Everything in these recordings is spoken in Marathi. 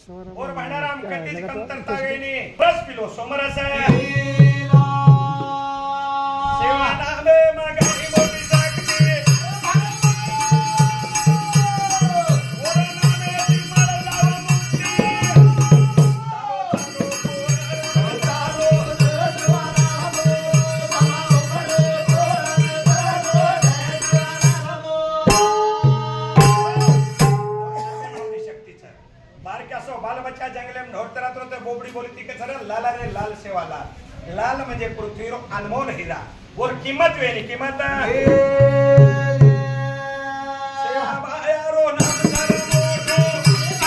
और भंडाराम कतीच कमतरता वेणी बस पिलो सोमरस सेवा नामे मागाई मोठी साखी ओरा नामे तिमळ लावा मुक्ती तालो शक्तीचा बारक्यासो बालबच्चा जंगले में ढोरते राहतो ते बोबडी बोली ती कसर लाला रे लाल सेवा लाल लाल म्हणजे पृथ्वीवर अनमोल हिरा और किंमत वेणी किंमत सेवा बायारो नाम कर मोठो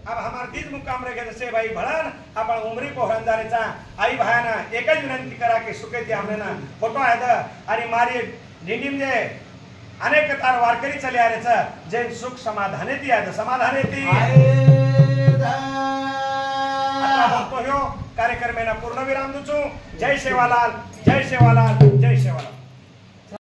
अब हमार दीद मुकाम रहे से भाई भड़न आपण उमरी पोहरंदारेचा आई भायाना एकच विनंती करा की सुखेती आमना फोटो आहे आणि मारी दिंडीम जे अनेक तार वारकरी चले आरेच जे सुख समाधाने ती आहे समाधाने ती आता तो ह्यो कार्यक्रमेना पूर्ण विराम दुचू जय सेवालाल